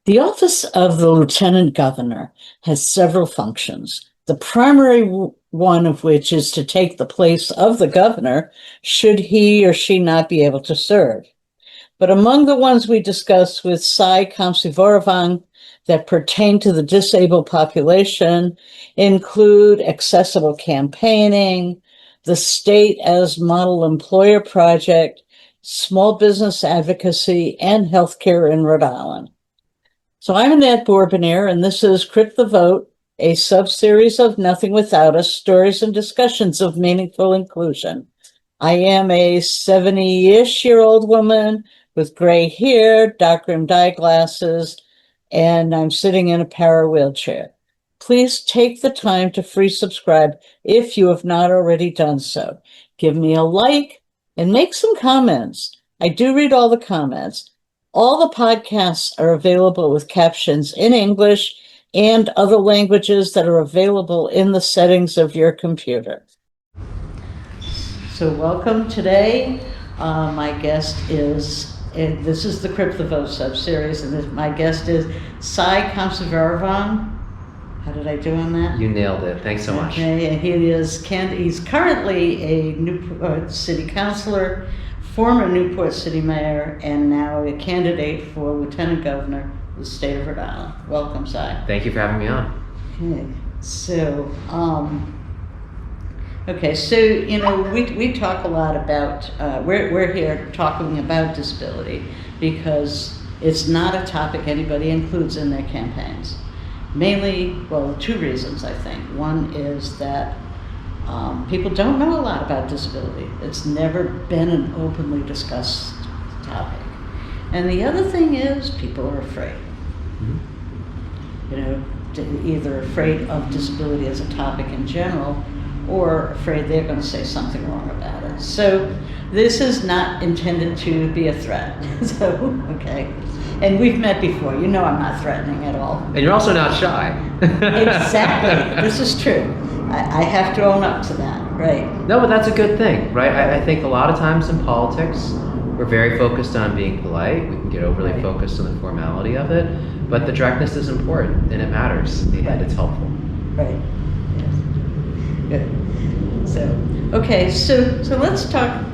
The office of the lieutenant governor has several functions, the primary one of which is to take the place of the governor should he or she not be able to serve. But among the ones we discussed with Xay Khamsyvoravong that pertain to the disabled population include accessible campaigning, the state as model employer project, small business advocacy, and healthcare in Rhode Island. So I'm Annette Bourbonniere, and this is CriptheVote, a sub-series of Nothing Without Us, stories and discussions of meaningful inclusion. I am a 70-ish-year-old woman with gray hair, dark rimmed eyeglasses, and I'm sitting in a power wheelchair. Please take the time to free subscribe if you have not already done so. Give me a like and make some comments. I do read all the comments. All the podcasts are available with captions in English and other languages that are available in the settings of your computer. So welcome today. My guest is, this is the CriptheVote sub-series, and my guest is Xay Khamsyvoravong. How did I do on that? You nailed it. Thanks so much. Okay, and he's currently a Newport City councilor, former Newport City mayor, and now a candidate for lieutenant governor of the state of Rhode Island. Welcome, Xay. Thank you for having me on. Okay, so, we talk a lot about, we're here talking about disability because it's not a topic anybody includes in their campaigns. Mainly, well, two reasons, I think. One is that people don't know a lot about disability. It's never been an openly discussed topic. And the other thing is people are afraid. Mm-hmm. Either afraid of disability as a topic in general or afraid they're going to say something wrong about it. So this is not intended to be a threat. Okay. And we've met before. You know I'm not threatening at all. And you're also not shy. Exactly. This is true. I have to own up to that, right? No, but that's a good thing, right? I think a lot of times in politics, we're very focused on being polite. We can get overly focused on the formality of it, but the directness is important and it matters. In the end, it's helpful. Right. Yes. Good. So let's talk.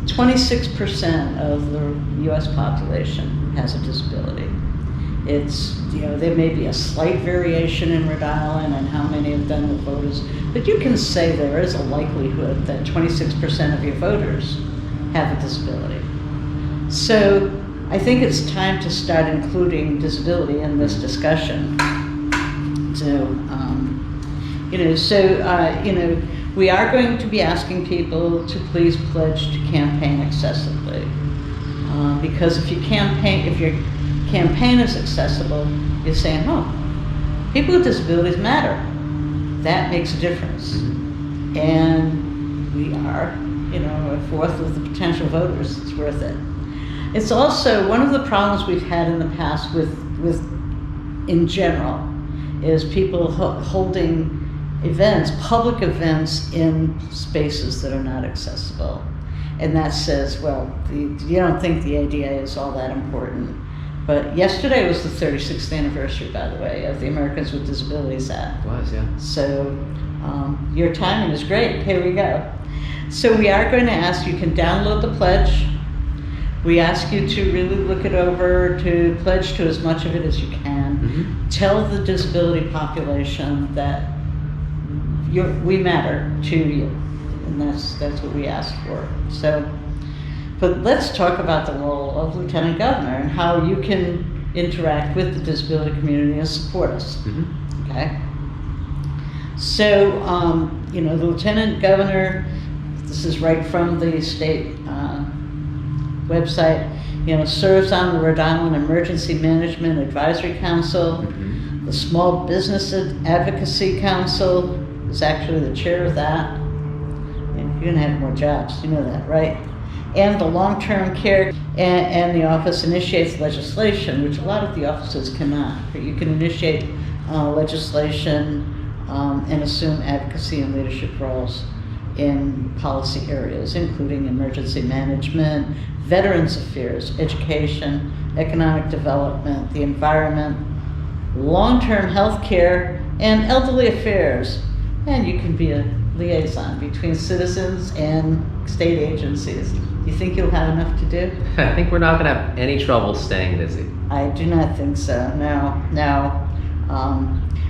26% of the U.S. population has a disability. It's, there may be a slight variation in Rhode Island and how many of them are voters, but you can say there is a likelihood that 26% of your voters have a disability. So I think it's time to start including disability in this discussion. We are going to be asking people to please pledge to campaign accessibly. Because if your campaign is accessible, you're saying, people with disabilities matter. That makes a difference. And we are, a fourth of the potential voters. It's worth it. It's also one of the problems we've had in the past with in general, is people holding events, public events in spaces that are not accessible. And that says, well, you don't think the ADA is all that important. But yesterday was the 36th anniversary, by the way, of the Americans with Disabilities Act. It was, yeah. So your timing is great. Here we go. So we are going to ask, you can download the pledge. We ask you to really look it over, to pledge to as much of it as you can. Mm-hmm. Tell the disability population that we matter to you, and that's what we ask for. So, but let's talk about the role of lieutenant governor and how you can interact with the disability community and support us. Mm-hmm. Okay. So, the lieutenant governor, this is right from the state website, serves on the Rhode Island Emergency Management Advisory Council, mm-hmm. the Small Business Advocacy Council, is actually the chair of that. And you're gonna have more jobs, you know that, right? And the long-term care and the office initiates legislation, which a lot of the offices cannot. But you can initiate legislation and assume advocacy and leadership roles in policy areas, including emergency management, veterans affairs, education, economic development, the environment, long-term health care, and elderly affairs. And you can be a liaison between citizens and state agencies. Do you think you'll have enough to do? I think we're not going to have any trouble staying busy. I do not think so. No.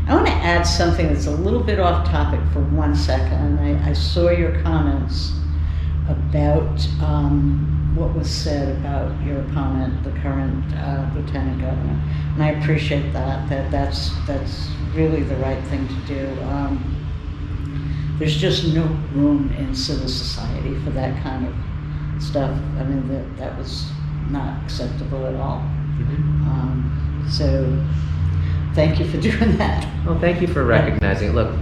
I want to add something that's a little bit off topic for 1 second. I saw your comments about what was said about your opponent, the current lieutenant governor, and I appreciate that. That's really the right thing to do. There's just no room in civil society for that kind of stuff. I mean, that was not acceptable at all. So thank you for doing that. Well, thank you for recognizing it. Look,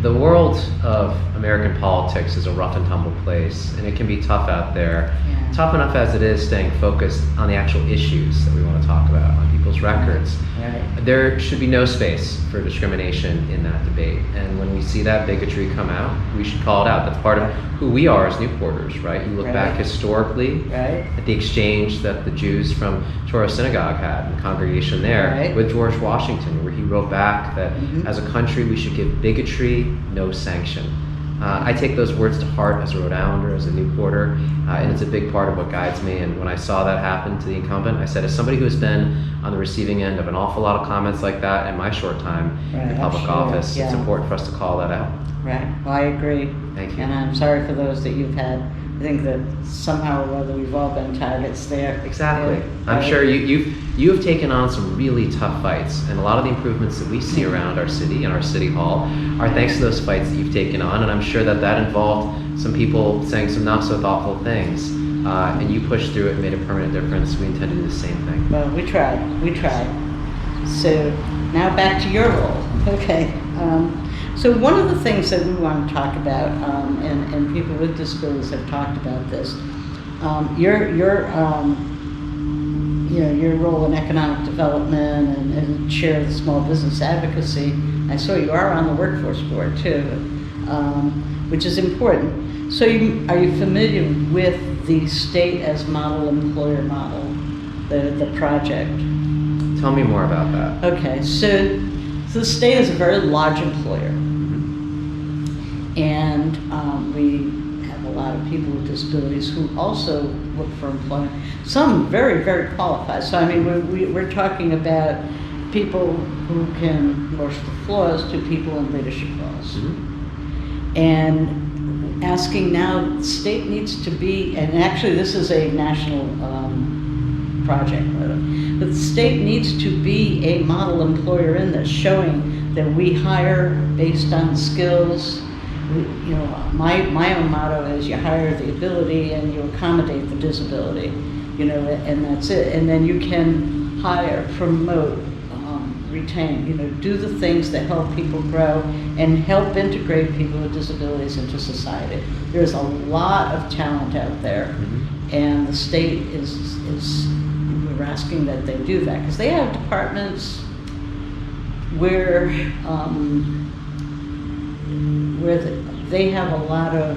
the world of American politics is a rough and tumble place, and it can be tough out there. Yeah. Tough enough as it is staying focused on the actual issues that we want to talk about, on people's records. Right. There should be no space for discrimination in that debate. And when we see that bigotry come out, we should call it out. That's part of who we are as Newporters, right? You look back historically at the exchange that the Jews from Torah Synagogue had in the congregation there with George Washington, where he wrote back that as a country we should give bigotry no sanction. I take those words to heart as a Rhode Islander, as a Newporter, and it's a big part of what guides me. And when I saw that happen to the incumbent, I said, as somebody who has been on the receiving end of an awful lot of comments like that in my short time in public office, it's important for us to call that out. Right. Well, I agree. Thank you. And I'm sorry for those that you've had. I think that somehow or other we've all been targets there. Exactly. I'm sure you have taken on some really tough fights, and a lot of the improvements that we see around our city and our city hall are thanks to those fights that you've taken on, and I'm sure that involved some people saying some not so thoughtful things, and you pushed through it and made a permanent difference. We intend to do the same thing. Well, we tried. So now back to your role. Okay. So one of the things that we want to talk about, and people with disabilities have talked about this, your role in economic development and chair of the small business advocacy. I saw you are on the workforce board too, which is important. So are you familiar with the state as model employer model, the project? Tell me more about that. Okay, so the state is a very large employer. And we have a lot of people with disabilities who also look for employment. Some very, very qualified. So I mean, we're talking about people who can wash the floors to people in leadership roles. And asking now, the state needs to be, and actually this is a national project, but the state needs to be a model employer in this, showing that we hire based on skills. My own motto is you hire the ability and you accommodate the disability, and that's it. And then you can hire, promote, retain, do the things that help people grow and help integrate people with disabilities into society. There's a lot of talent out there, and the state we're asking that they do that, because they have departments where they have a lot of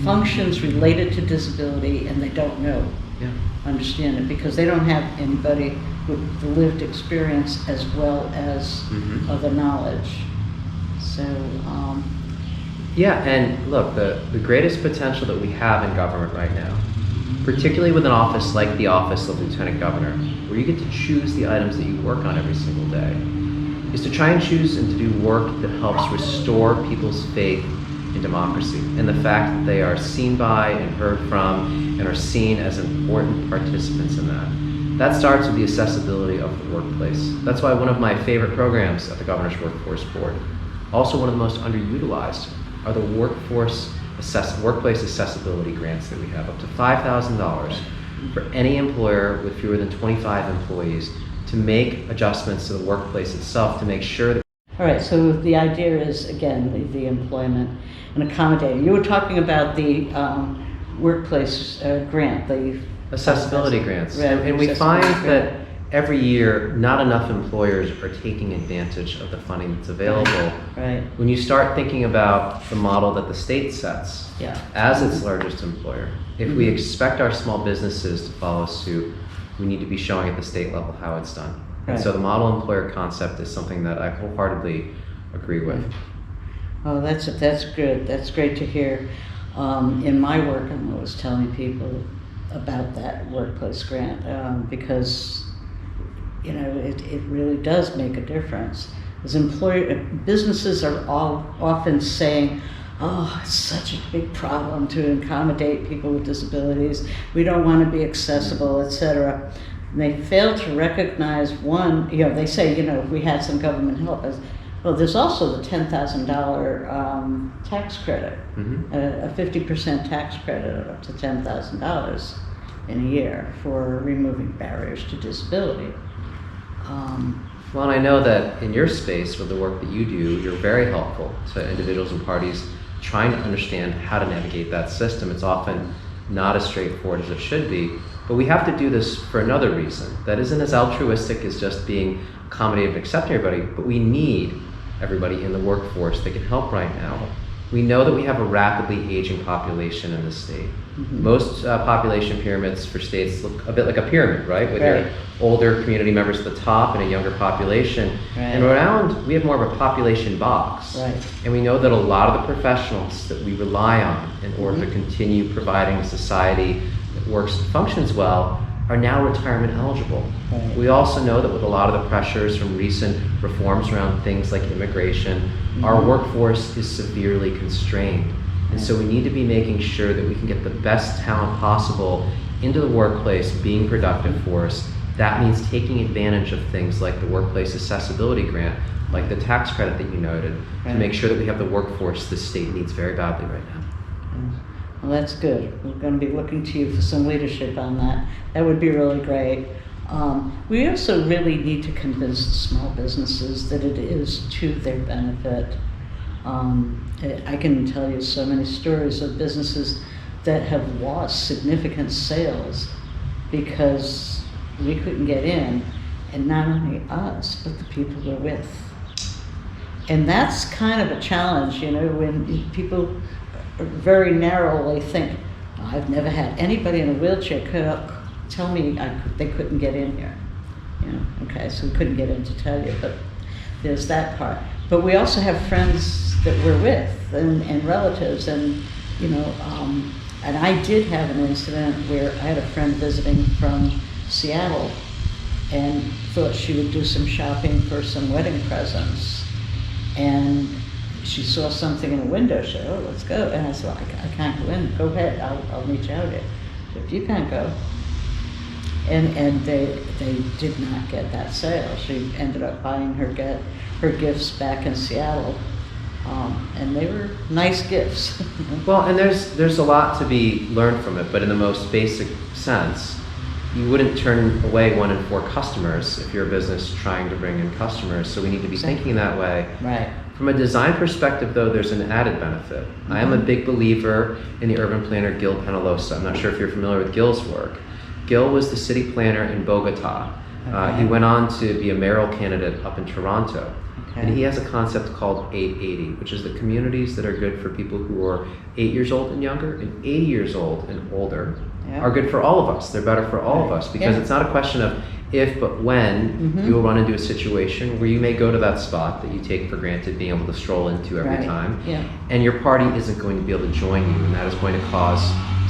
functions related to disability, and they don't understand it, because they don't have anybody with the lived experience as well as the knowledge. So and look, the greatest potential that we have in government right now, particularly with an office like the office of Lieutenant Governor, where you get to choose the items that you work on every single day, is to try and choose and to do work that helps restore people's faith in democracy and the fact that they are seen by and heard from and are seen as important participants in that. That starts with the accessibility of the workplace. That's why one of my favorite programs at the Governor's Workforce Board, also one of the most underutilized, are the workplace accessibility grants that we have, up to $5,000 for any employer with fewer than 25 employees, to make adjustments to the workplace itself to make sure that... All right, so the idea is, again, the employment and accommodating. You were talking about the workplace grant, the accessibility grants. Right, and we find that every year, not enough employers are taking advantage of the funding that's available. Right. When you start thinking about the model that the state sets Yeah. as its largest employer, if we expect our small businesses to follow suit, we need to be showing at the state level how it's done. And Right. so the model employer concept is something that I wholeheartedly agree with. Oh, that's good. That's great to hear. In my work, I'm always telling people about that workplace grant because it really does make a difference. As businesses are all often saying, "Oh, it's such a big problem to accommodate people with disabilities. We don't want to be accessible, etc." And they fail to recognize one. They say, if we had some government help. Well, there's also the $10,000 tax credit, a 50% tax credit up to $10,000 in a year for removing barriers to disability. Well, and I know that in your space with the work that you do, you're very helpful to individuals and parties trying to understand how to navigate that system. It's often not as straightforward as it should be, but we have to do this for another reason that isn't as altruistic as just being accommodative and accepting everybody, but we need everybody in the workforce that can help right now. We know that we have a rapidly aging population in the state. Most population pyramids for states look a bit like a pyramid, right? With your older community members at the top and a younger population. In Rhode Island, we have more of a population box. And we know that a lot of the professionals that we rely on in order to continue providing a society that works and functions well are now retirement eligible. We also know that with a lot of the pressures from recent reforms around things like immigration, our workforce is severely constrained. And so we need to be making sure that we can get the best talent possible into the workplace, being productive for us. That means taking advantage of things like the Workplace Accessibility Grant, like the tax credit that you noted, to make sure that we have the workforce the state needs very badly right now. Well, that's good. We're going to be looking to you for some leadership on that. That would be really great. We also really need to convince small businesses that it is to their benefit. I can tell you so many stories of businesses that have lost significant sales because we couldn't get in, and not only us, but the people we're with. And that's kind of a challenge, when people very narrowly think, I've never had anybody in a wheelchair tell me they couldn't get in here. Okay, so we couldn't get in to tell you, but there's that part. But we also have friends that we're with and relatives, and and I did have an incident where I had a friend visiting from Seattle and thought she would do some shopping for some wedding presents, and she saw something in a window. She said, "Oh, let's go." And I said, I can't go in. Go ahead. I'll meet you out here. So if you can't go. And they did not get that sale. She ended up buying her gifts back in Seattle. And they were nice gifts. Well, and there's a lot to be learned from it, but in the most basic sense, you wouldn't turn away 1 in 4 customers if you're a business trying to bring in customers. So we need to be thinking that way. Right. From a design perspective, though, there's an added benefit. I am a big believer in the urban planner Gil Penalosa. I'm not sure if you're familiar with Gil's work. Gil was the city planner in Bogota. He went on to be a mayoral candidate up in Toronto. And he has a concept called 880, which is the communities that are good for people who are 8 years old and younger, and 80 years old and older are good for all of us. They're better for all of us, because it's not a question of if, but when you will run into a situation where you may go to that spot that you take for granted being able to stroll into every time, and your party isn't going to be able to join you, and that is going to cause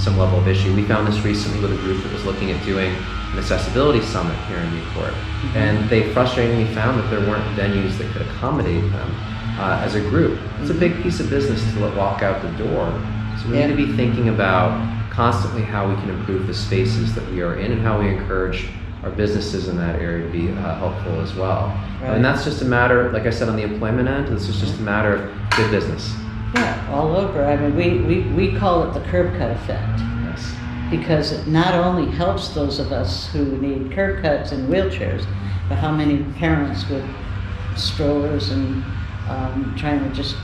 some level of issue. We found this recently with a group that was looking at doing an accessibility summit here in Newport, and they frustratingly found that there weren't venues that could accommodate them as a group. It's a big piece of business to let walk out the door. So we need to be thinking about constantly how we can improve the spaces that we are in and how we encourage our businesses in that area to be helpful as well. And that's just a matter, like I said, on the employment end, this is just a matter of good business. Yeah, all over. I mean, we call it the curb cut effect. Yes. Because it not only helps those of us who need curb cuts and wheelchairs, but how many parents with strollers and trying to just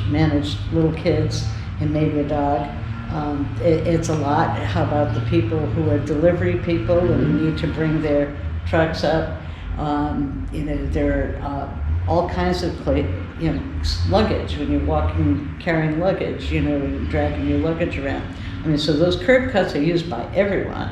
manage little kids and maybe a dog. It's a lot. How about the people who are delivery people and need to bring their trucks up. There are all kinds of luggage when you're walking, carrying luggage, dragging your luggage around. I mean, so those curb cuts are used by everyone.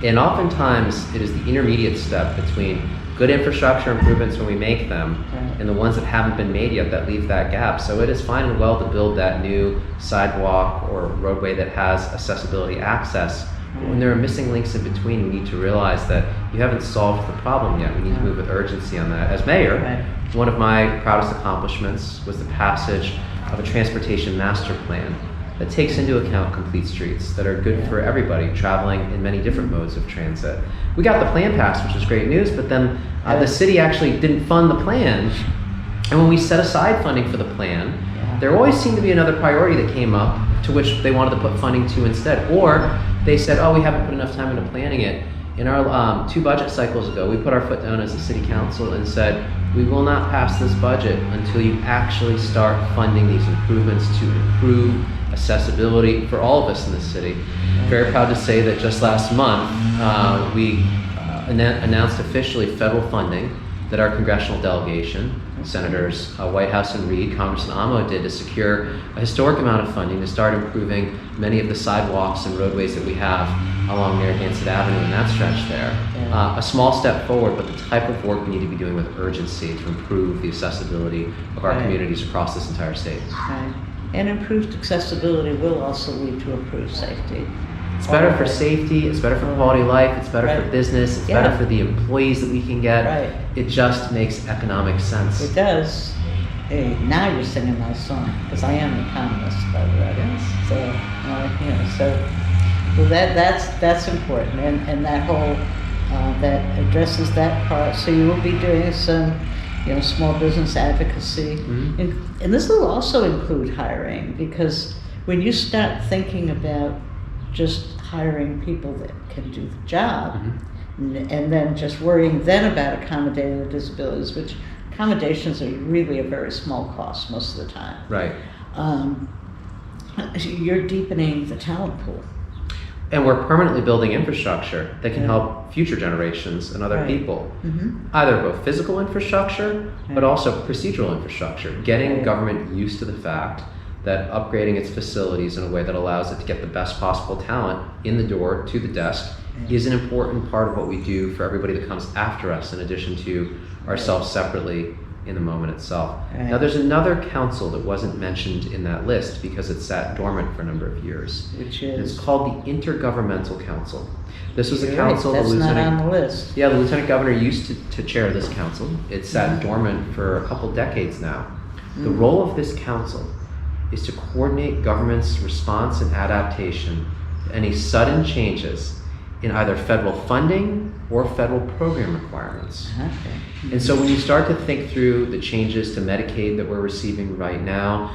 And oftentimes it is the intermediate step between good infrastructure improvements when we make them, right, and the ones that haven't been made yet that leave that gap. So it is fine and well to build that new sidewalk or roadway that has accessibility access. But when there are missing links in between, we need to realize that you haven't solved the problem yet. We need to move with urgency on that. As mayor, right, one of my proudest accomplishments was the passage of a transportation master plan that takes into account complete streets that are good for everybody traveling in many different modes of transit. We got the plan passed, which is great news, but then the city actually didn't fund the plan. And when we set aside funding for the plan, there always seemed to be another priority that came up to which they wanted to put funding to instead. Or they said, oh, we haven't put enough time into planning it. In our 2 budget cycles ago, we put our foot down as a city council and said, we will not pass this budget until you actually start funding these improvements to improve accessibility for all of us in the city. Very proud to say that just last month, we announced officially federal funding that our congressional delegation, Senators Whitehouse and Reid, Congressman Amo did to secure a historic amount of funding to start improving many of the sidewalks and roadways that we have along Narragansett Avenue and that stretch there. A small step forward, but the type of work we need to be doing with urgency to improve the accessibility of our communities across this entire state. Right. And improved accessibility will also lead to improved safety. It's better for safety, it's better for quality of life, it's better for business, it's better for the employees that we can get. Right. It just makes economic sense. It does. Hey, now you're singing my song, because I am an economist, by the way. Yes. Well, that's important, and that whole that addresses that part. So you will be doing some, small business advocacy, and this will also include hiring, because when you start thinking about just hiring people that can do the job, and then just worrying then about accommodating the disabilities, which accommodations are really a very small cost most of the time. Right. You're deepening the talent pool. And we're permanently building infrastructure that can help future generations and other people. Either both physical infrastructure, but also procedural infrastructure. Getting government used to the fact that upgrading its facilities in a way that allows it to get the best possible talent in the door to the desk is an important part of what we do for everybody that comes after us, in addition to ourselves separately in the moment itself. Now there's another council that wasn't mentioned in that list because it sat dormant for a number of years. Which is? It's called the Intergovernmental Council. This was a council That's not on the list. Yeah, the Lieutenant Governor used to chair this council. It sat dormant for a couple decades now. The role of this council is to coordinate government's response and adaptation to any sudden changes in either federal funding or federal program requirements. And so when you start to think through the changes to Medicaid that we're receiving right now,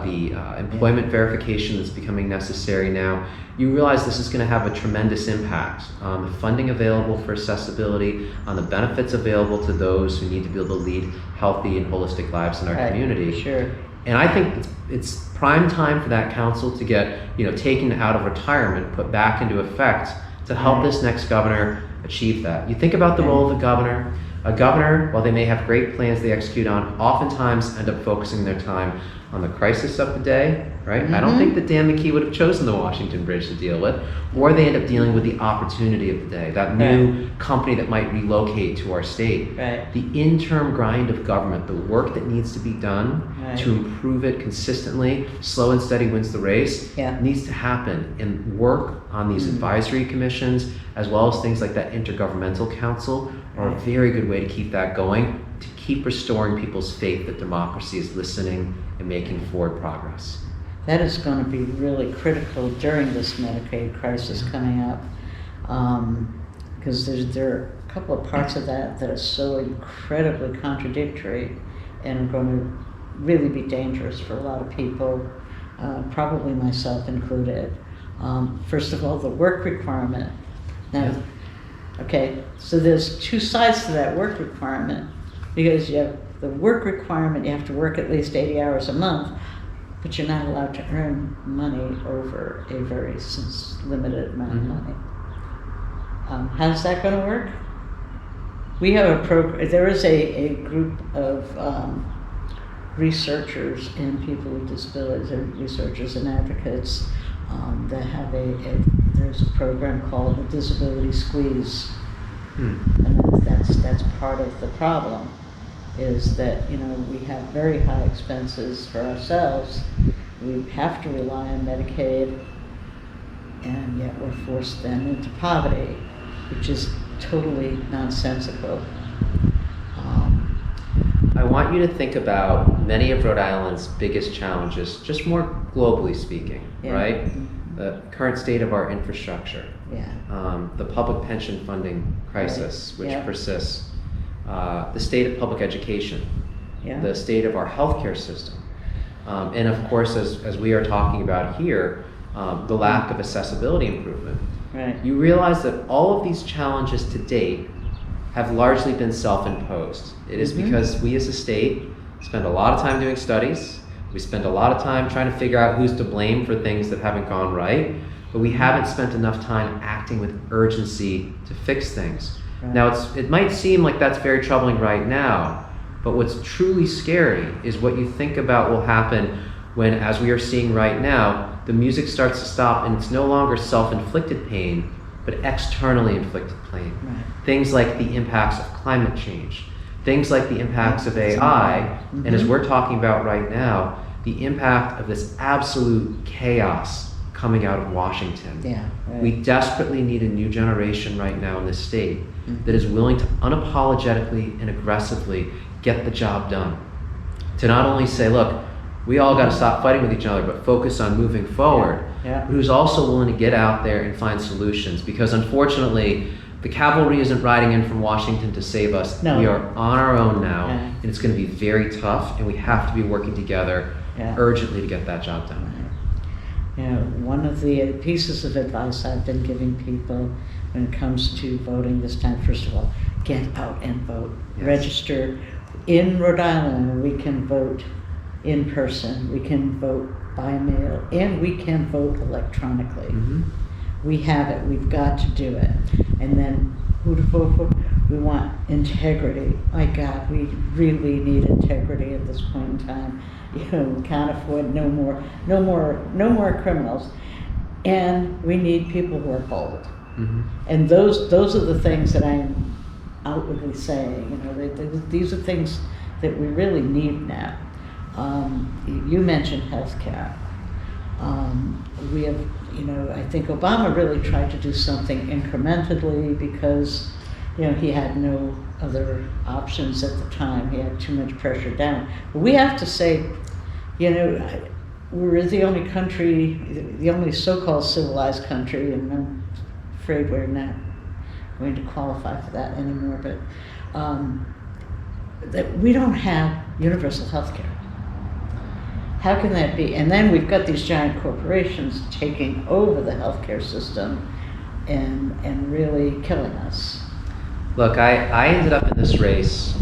the employment verification that's becoming necessary now, you realize this is going to have a tremendous impact on the funding available for accessibility, on the benefits available to those who need to be able to lead healthy and holistic lives in our community. Sure. And I think it's prime time for that council to get taken out of retirement, put back into effect to help this next governor achieve that. You think about the role of the governor. A governor, while they may have great plans they execute on, oftentimes end up focusing their time on the crisis of the day, right? I don't think that Dan McKee would have chosen the Washington Bridge to deal with, or they end up dealing with the opportunity of the day, that new company that might relocate to our state. The interim grind of government, the work that needs to be done to improve it consistently, slow and steady wins the race, needs to happen. And work on these advisory commissions, as well as things like that Intergovernmental Council, are a very good way to keep that going, to keep restoring people's faith that democracy is listening and making forward progress. That is going to be really critical during this Medicaid crisis coming up, because there are a couple of parts of that are so incredibly contradictory and are going to really be dangerous for a lot of people, probably myself included. First of all, the work requirement. Now, so there's two sides to that work requirement, because you have the work requirement, you have to work at least 80 hours a month, but you're not allowed to earn money over a very limited amount of money. How's that going to work? We have a program. There is a group of researchers and people with disabilities, researchers and advocates that have there's a program called the Disability Squeeze, and that's part of the problem. Is that we have very high expenses for ourselves. We have to rely on Medicaid, and yet we're forced then into poverty, which is totally nonsensical. I want you to think about many of Rhode Island's biggest challenges, just more globally speaking, right? The current state of our infrastructure, the public pension funding crisis, which persists, the state of public education, the state of our healthcare system, and of course, as we are talking about here, the lack of accessibility improvement. Right. You realize that all of these challenges to date have largely been self-imposed. It is because we as a state spend a lot of time doing studies, we spend a lot of time trying to figure out who's to blame for things that haven't gone right, but we haven't spent enough time acting with urgency to fix things. Right. Now, it might seem like that's very troubling right now, but what's truly scary is what you think about will happen when, as we are seeing right now, the music starts to stop and it's no longer self-inflicted pain, but externally inflicted pain. Right. Things like the impacts of climate change, things like the impacts of AI, and as we're talking about right now, the impact of this absolute chaos coming out of Washington. Yeah, right. We desperately need a new generation right now in this state that is willing to unapologetically and aggressively get the job done. To not only say, look, we all got to stop fighting with each other, but focus on moving forward. But who's also willing to get out there and find solutions, because unfortunately, the cavalry isn't riding in from Washington to save us. No. We are on our own now, and it's going to be very tough, and we have to be working together urgently to get that job done. One of the pieces of advice I've been giving people when it comes to voting this time, first of all, get out and vote. Register. In Rhode Island, we can vote in person, we can vote by mail, and we can vote electronically. We have it, we've got to do it. And then who to vote for? We want integrity. My God, we really need integrity at this point in time. We can't afford no more criminals. And we need people who are bold. And those are the things that I'm outwardly saying. These are things that we really need now. You mentioned healthcare. We have, I think Obama really tried to do something incrementally because, he had no other options at the time. He had too much pressure down. But we have to say, we're the only country, the only so-called civilized country, and I'm afraid we're not going to qualify for that anymore, but that we don't have universal health care. How can that be? And then we've got these giant corporations taking over the healthcare system and really killing us. Look, I ended up in this race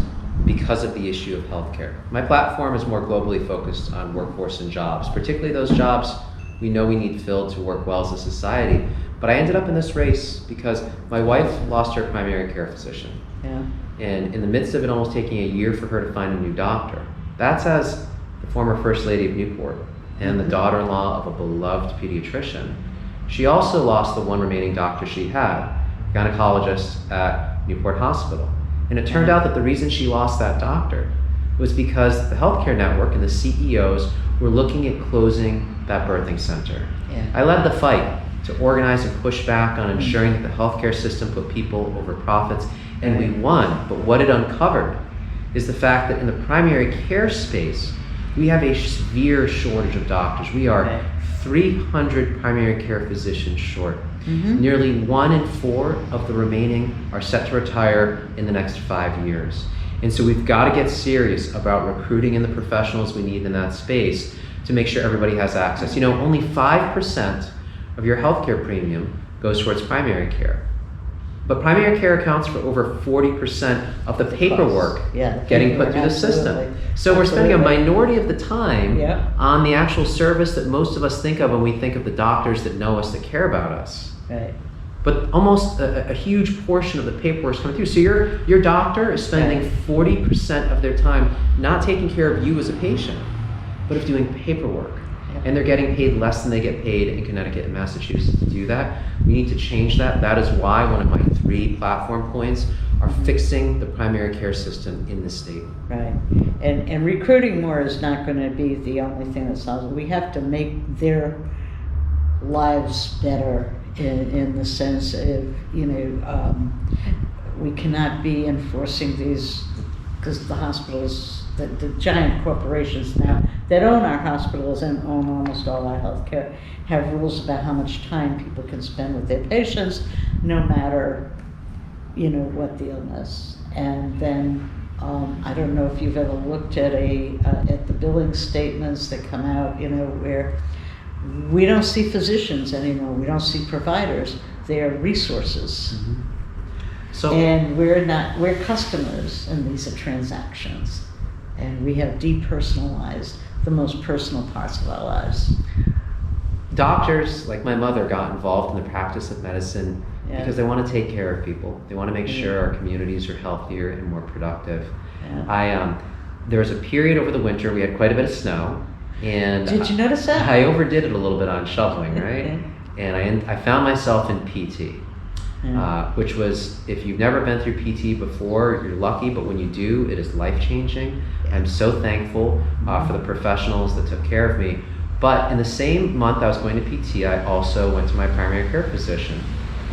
because of the issue of healthcare. My platform is more globally focused on workforce and jobs, particularly those jobs we know we need filled to work well as a society. But I ended up in this race because my wife lost her primary care physician. And in the midst of it almost taking a year for her to find a new doctor, that's as the former First Lady of Newport and the daughter-in-law of a beloved pediatrician. She also lost the one remaining doctor she had, gynecologist at Newport Hospital. And it turned out that the reason she lost that doctor was because the healthcare network and the CEOs were looking at closing that birthing center. I led the fight to organize and push back on ensuring that the healthcare system put people over profits, and we won. But what it uncovered is the fact that in the primary care space, we have a severe shortage of doctors. We are 300 primary care physicians short. Nearly 1 in 4 of the remaining are set to retire in the next 5 years. And so we've got to get serious about recruiting in the professionals we need in that space to make sure everybody has access. Only 5% of your healthcare premium goes towards primary care. But primary care accounts for over 40% of the paperwork getting put through the system. So we're spending a minority of the time on the actual service that most of us think of when we think of the doctors that know us, that care about us. but almost a huge portion of the paperwork is coming through. So your doctor is spending 40% of their time not taking care of you as a patient, but of doing paperwork. And they're getting paid less than they get paid in Connecticut and Massachusetts to do that. We need to change that. That is why one of my 3 platform points are fixing the primary care system in the state. Right. And recruiting more is not going to be the only thing that solves it. We have to make their lives better in the sense of, we cannot be enforcing these, because the hospitals, the giant corporations now that own our hospitals and own almost all our healthcare have rules about how much time people can spend with their patients, no matter, what the illness. And then I don't know if you've ever looked at at the billing statements that come out, where we don't see physicians anymore, we don't see providers, they are resources. Mm-hmm. So, and we're customers, and these are transactions. And we have depersonalized the most personal parts of our lives. Doctors, like my mother, got involved in the practice of medicine because they want to take care of people. They want to make sure our communities are healthier and more productive. Yeah. There was a period over the winter, we had quite a bit of snow. And did you notice that? I overdid it a little bit on shoveling, right? And I found myself in PT. Which was, if you've never been through PT before, you're lucky, but when you do, it is life-changing. I'm so thankful for the professionals that took care of me. But in the same month I was going to PT, I also went to my primary care physician.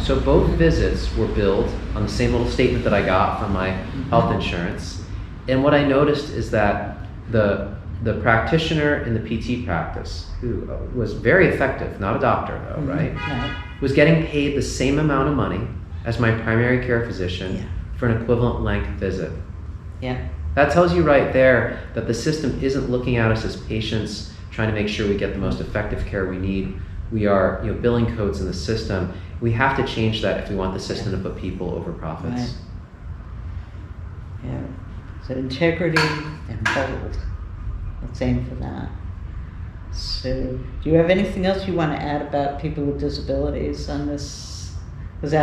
So both visits were billed on the same little statement that I got from my health insurance. And what I noticed is that the practitioner in the PT practice, who was very effective, not a doctor though, right? Was getting paid the same amount of money as my primary care physician for an equivalent length visit. Yeah. That tells you right there that the system isn't looking at us as patients, trying to make sure we get the most effective care we need. We are, billing codes in the system. We have to change that if we want the system to put people over profits. Right. Yeah. So integrity and bold. Let's aim for that. So, do you have anything else you want to add about people with disabilities on this? Because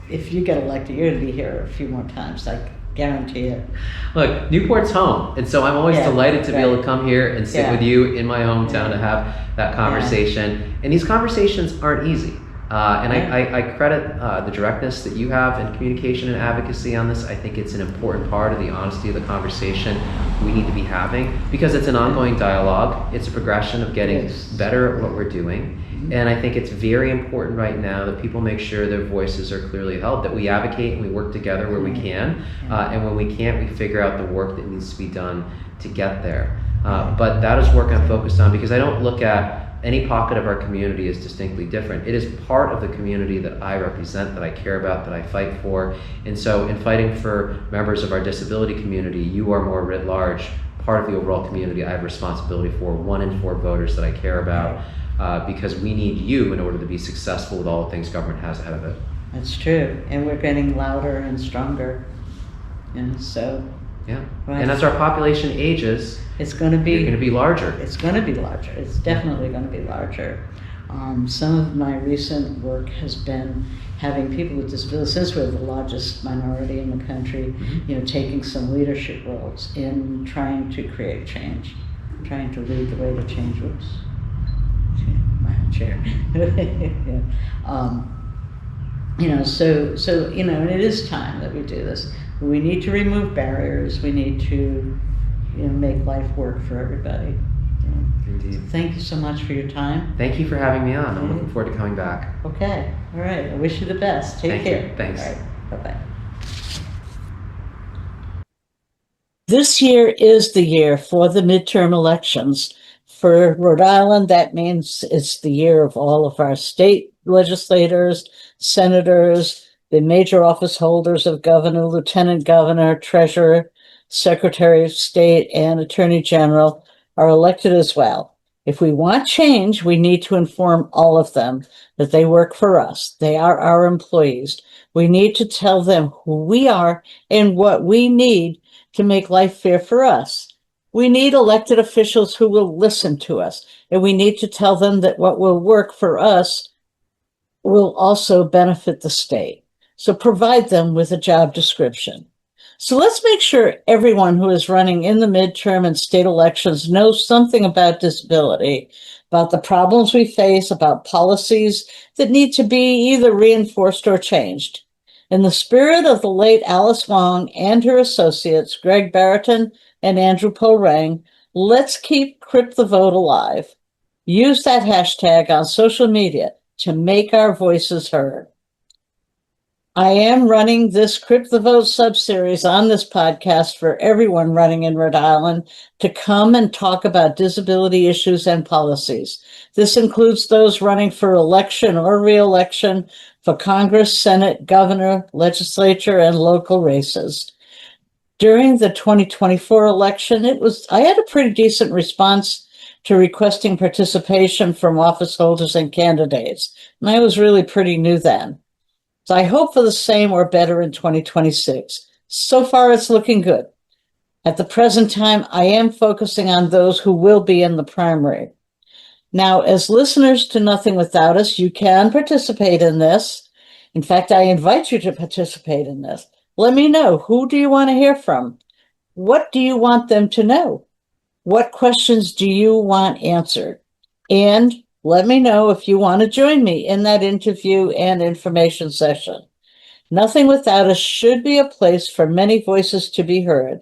if you get elected, you're going to be here a few more times, I guarantee it. Look, Newport's home, and so I'm always delighted to be able to come here and sit with you in my hometown to have that conversation. And these conversations aren't easy. And I credit the directness that you have in communication and advocacy on this. I think it's an important part of the honesty of the conversation we need to be having, because it's an ongoing dialogue. It's a progression of getting better at what we're doing. And I think it's very important right now that people make sure their voices are clearly held, that we advocate and we work together where we can. And when we can't, we figure out the work that needs to be done to get there. But that is work I'm focused on, because I don't look at any pocket of our community is distinctly different. It is part of the community that I represent, that I care about, that I fight for. And so in fighting for members of our disability community, you are more writ large, part of the overall community I have responsibility for, 1 in 4 voters that I care about, because we need you in order to be successful with all the things government has ahead of it. That's true, and we're getting louder and stronger. And so and as our population ages, it's going to be larger. It's going to be larger. It's definitely going to be larger. Some of my recent work has been having people with disabilities, since we're the largest minority in the country, taking some leadership roles in trying to create change, trying to lead the way to change. Whoops, my chair. And it is time that we do this. We need to remove barriers. We need to, make life work for everybody. Indeed. Thank you so much for your time. Thank you for having me on. I'm looking forward to coming back. Okay. All right. I wish you the best. Take care. You. Thanks. All right. Bye-bye. This year is the year for the midterm elections. For Rhode Island, that means it's the year of all of our state legislators, senators, the major office holders of governor, lieutenant governor, treasurer, secretary of state, and attorney general are elected as well. If we want change, we need to inform all of them that they work for us. They are our employees. We need to tell them who we are and what we need to make life fair for us. We need elected officials who will listen to us, and we need to tell them that what will work for us will also benefit the state. So provide them with a job description. So let's make sure everyone who is running in the midterm and state elections knows something about disability, about the problems we face, about policies that need to be either reinforced or changed. In the spirit of the late Alice Wong and her associates, Greg Barrington and Andrew Porang, let's keep CriptheVote alive. Use that hashtag on social media to make our voices heard. I am running this CriptheVote sub-series on this podcast for everyone running in Rhode Island to come and talk about disability issues and policies. This includes those running for election or re-election for Congress, Senate, governor, legislature, and local races. During the 2024 election, I had a pretty decent response to requesting participation from office holders and candidates, and I was really pretty new then. So I hope for the same or better in 2026. So far, it's looking good. At the present time, I am focusing on those who will be in the primary. Now, as listeners to Nothing Without Us, you can participate in this. In fact, I invite you to participate in this. Let me know, who do you want to hear from? What do you want them to know? What questions do you want answered? And let me know if you want to join me in that interview and information session. Nothing Without Us should be a place for many voices to be heard.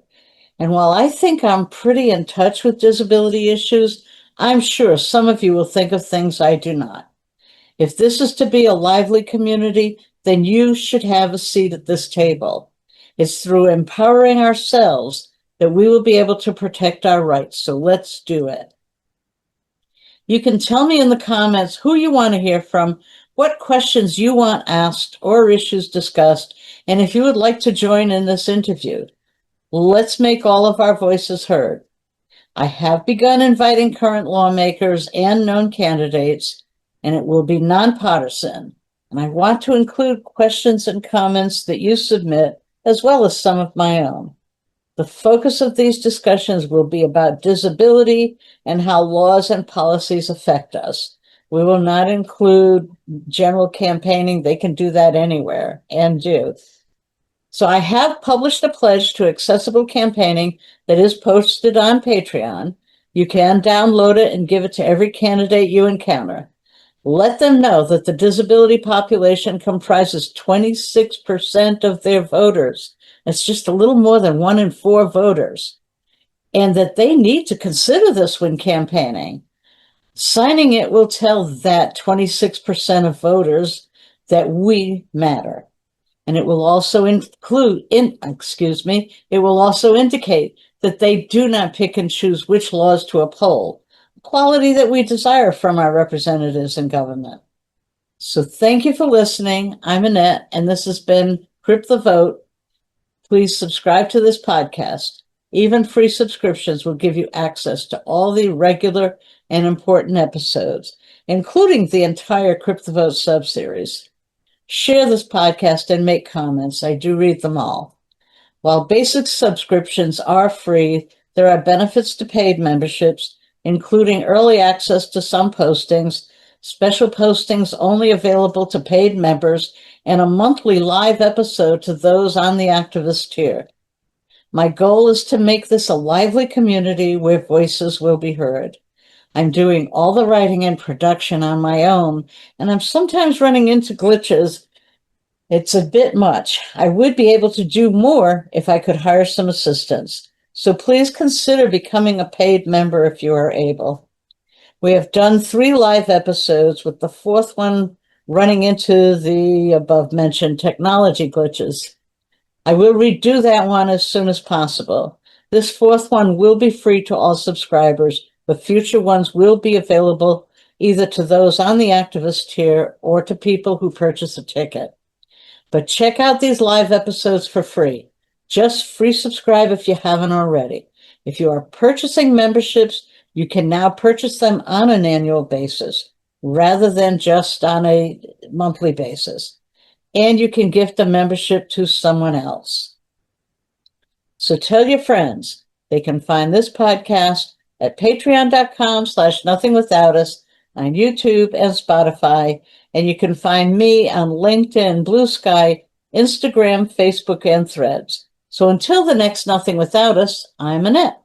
And while I think I'm pretty in touch with disability issues, I'm sure some of you will think of things I do not. If this is to be a lively community, then you should have a seat at this table. It's through empowering ourselves that we will be able to protect our rights. So let's do it. You can tell me in the comments who you want to hear from, what questions you want asked or issues discussed, and if you would like to join in this interview. Let's make all of our voices heard. I have begun inviting current lawmakers and known candidates, and it will be nonpartisan. And I want to include questions and comments that you submit, as well as some of my own. The focus of these discussions will be about disability and how laws and policies affect us. We will not include general campaigning. They can do that anywhere and do. So I have published a pledge to accessible campaigning that is posted on Patreon. You can download it and give it to every candidate you encounter. Let them know that the disability population comprises 26% of their voters. It's just a little more than 1 in 4 voters, and that they need to consider this when campaigning. Signing it will tell that 26% of voters that we matter. And it will also it will also indicate that they do not pick and choose which laws to uphold, a quality that we desire from our representatives in government. So thank you for listening. I'm Annette, and this has been CriptheVote. Please subscribe to this podcast. Even free subscriptions will give you access to all the regular and important episodes, including the entire CriptheVote sub-series. Share this podcast and make comments. I do read them all. While basic subscriptions are free, there are benefits to paid memberships, including early access to some postings, special postings only available to paid members, and a monthly live episode to those on the activist tier. My goal is to make this a lively community where voices will be heard. I'm doing all the writing and production on my own, and I'm sometimes running into glitches. It's a bit much. I would be able to do more if I could hire some assistance. So please consider becoming a paid member if you are able. We have done 3 live episodes, with the 4th one running into the above-mentioned technology glitches. I will redo that one as soon as possible. This 4th one will be free to all subscribers, but future ones will be available either to those on the activist tier or to people who purchase a ticket. But check out these live episodes for free. Just free subscribe if you haven't already. If you are purchasing memberships, you can now purchase them on an annual basis rather than just on a monthly basis. And you can gift a membership to someone else. So tell your friends. They can find this podcast at patreon.com/nothingwithoutus, on YouTube and Spotify, and you can find me on LinkedIn, Blue Sky, Instagram, Facebook, and Threads. So until the next Nothing Without Us, I'm Annette.